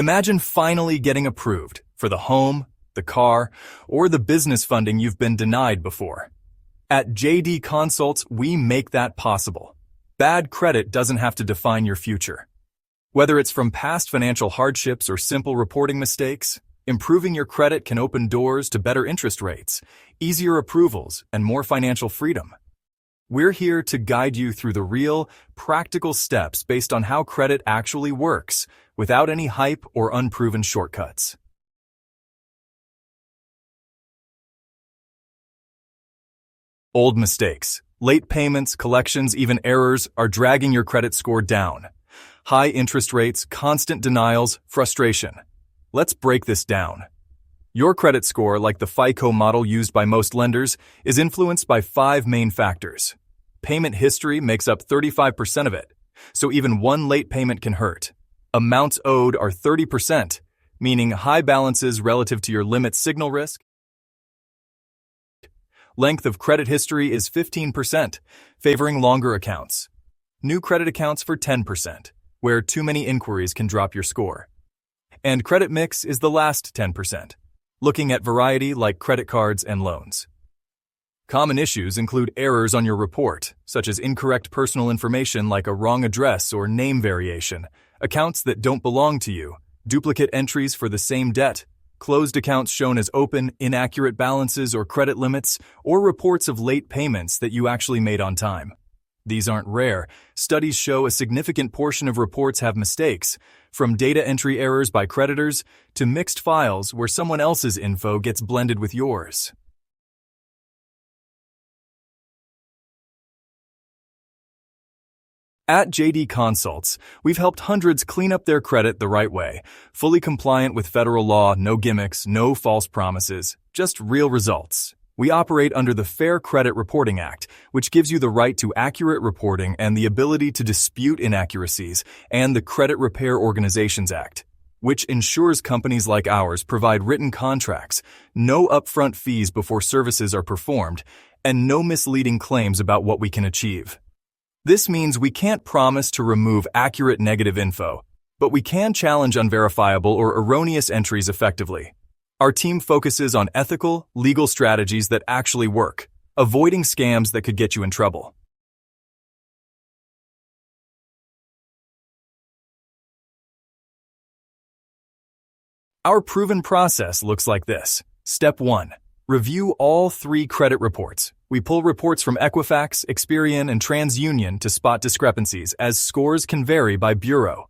Imagine finally getting approved for the home, the car, or the business funding you've been denied before. At JD Consults, we make that possible. Bad credit doesn't have to define your future. Whether it's from past financial hardships or simple reporting mistakes, improving your credit can open doors to better interest rates, easier approvals, and more financial freedom. We're here to guide you through the real, practical steps based on how credit actually works, without any hype or unproven shortcuts. Old mistakes, late payments, collections, even errors are dragging your credit score down. High interest rates, constant denials, frustration. Let's break this down. Your credit score, like the FICO model used by most lenders, is influenced by 5 main factors. Payment history makes up 35% of it, so even one late payment can hurt. Amounts owed are 30%, meaning high balances relative to your limit signal risk. Length of credit history is 15%, favoring longer accounts. New credit accounts for 10%, where too many inquiries can drop your score. And credit mix is the last 10%, looking at variety like credit cards and loans. Common issues include errors on your report, such as incorrect personal information like a wrong address or name variation, accounts that don't belong to you, duplicate entries for the same debt, closed accounts shown as open, inaccurate balances or credit limits, or reports of late payments that you actually made on time. These aren't rare. Studies show a significant portion of reports have mistakes, from data entry errors by creditors to mixed files where someone else's info gets blended with yours. At JD Consults, we've helped hundreds clean up their credit the right way, fully compliant with federal law, no gimmicks, no false promises, just real results. We operate under the Fair Credit Reporting Act, which gives you the right to accurate reporting and the ability to dispute inaccuracies, and the Credit Repair Organizations Act, which ensures companies like ours provide written contracts, no upfront fees before services are performed, and no misleading claims about what we can achieve. This means we can't promise to remove accurate negative info, but we can challenge unverifiable or erroneous entries effectively. Our team focuses on ethical, legal strategies that actually work, avoiding scams that could get you in trouble. Our proven process looks like this. Step 1. Review all 3 credit reports. We pull reports from Equifax, Experian, and TransUnion to spot discrepancies, as scores can vary by bureau.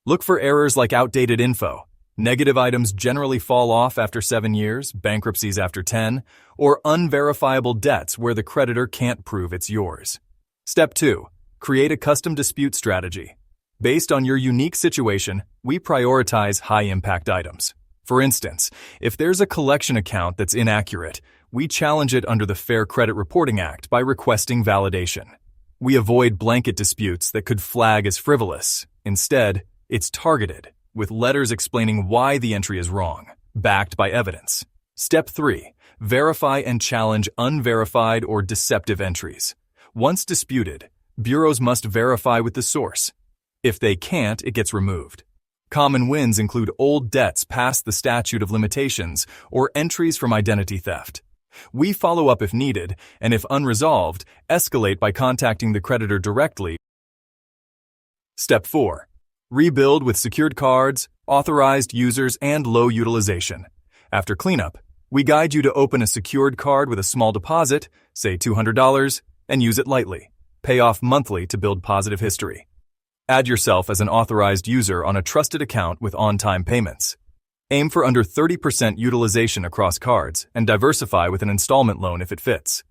Look for errors like outdated info. Negative items generally fall off after 7 years, bankruptcies after 10, or unverifiable debts where the creditor can't prove it's yours. Step 2. Create a custom dispute strategy. Based on your unique situation, we prioritize high-impact items. For instance, if there's a collection account that's inaccurate, we challenge it under the Fair Credit Reporting Act by requesting validation. We avoid blanket disputes that could flag as frivolous. Instead, it's targeted, with letters explaining why the entry is wrong, backed by evidence. Step 3. Verify and challenge unverified or deceptive entries. Once disputed, bureaus must verify with the source. If they can't, it gets removed. Common wins include old debts past the statute of limitations or entries from identity theft. We follow up if needed, and if unresolved, escalate by contacting the creditor directly. Step 4. Rebuild with secured cards, authorized users, and low utilization. After cleanup, we guide you to open a secured card with a small deposit, say $200, and use it lightly. Pay off monthly to build positive history. Add yourself as an authorized user on a trusted account with on-time payments. Aim for under 30% utilization across cards and diversify with an installment loan if it fits.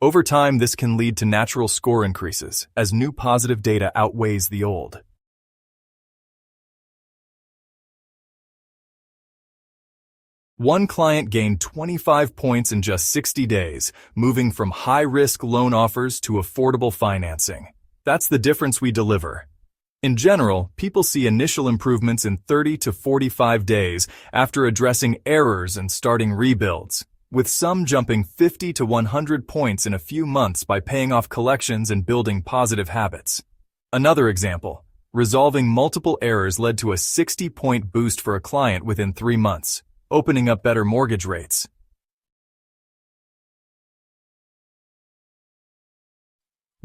Over time, this can lead to natural score increases as new positive data outweighs the old. One client gained 25 points in just 60 days, moving from high-risk loan offers to affordable financing. That's the difference we deliver. In general, people see initial improvements in 30 to 45 days after addressing errors and starting rebuilds, with some jumping 50 to 100 points in a few months by paying off collections and building positive habits. Another example, Resolving multiple errors led to a 60-point boost for a client within 3 months, opening up better mortgage rates.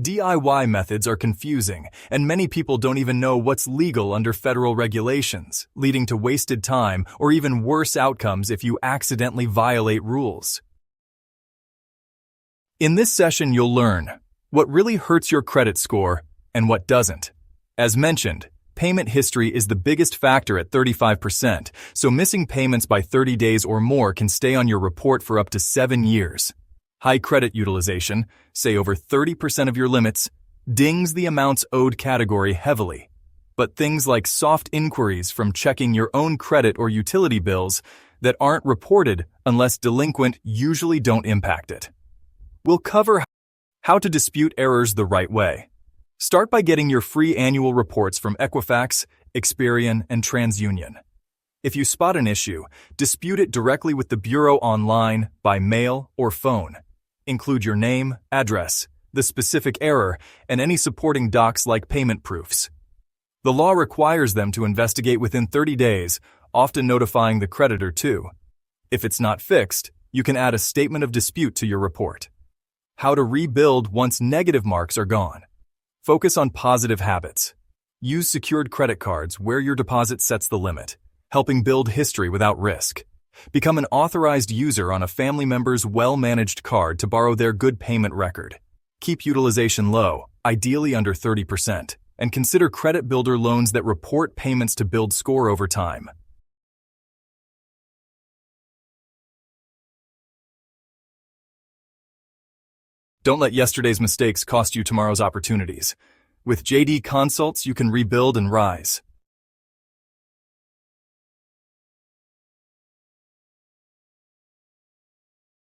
DIY methods are confusing, and many people don't even know what's legal under federal regulations, leading to wasted time or even worse outcomes if you accidentally violate rules. In this session, you'll learn what really hurts your credit score and what doesn't. As mentioned, payment history is the biggest factor at 35%, so missing payments by 30 days or more can stay on your report for up to 7 years. High credit utilization, say over 30% of your limits, dings the amounts owed category heavily. But things like soft inquiries from checking your own credit or utility bills that aren't reported unless delinquent usually don't impact it. We'll cover how to dispute errors the right way. Start by getting your free annual reports from Equifax, Experian, and TransUnion. If you spot an issue, dispute it directly with the Bureau online, by mail, or phone. Include your name, address, the specific error, and any supporting docs like payment proofs. The law requires them to investigate within 30 days, often notifying the creditor too. If it's not fixed, you can add a statement of dispute to your report. How to rebuild once negative marks are gone. Focus on positive habits. Use secured credit cards where your deposit sets the limit, helping build history without risk. Become an authorized user on a family member's well-managed card to borrow their good payment record. Keep utilization low, ideally under 30%, and consider credit builder loans that report payments to build score over time. Don't let yesterday's mistakes cost you tomorrow's opportunities. With JD Consults, you can rebuild and rise.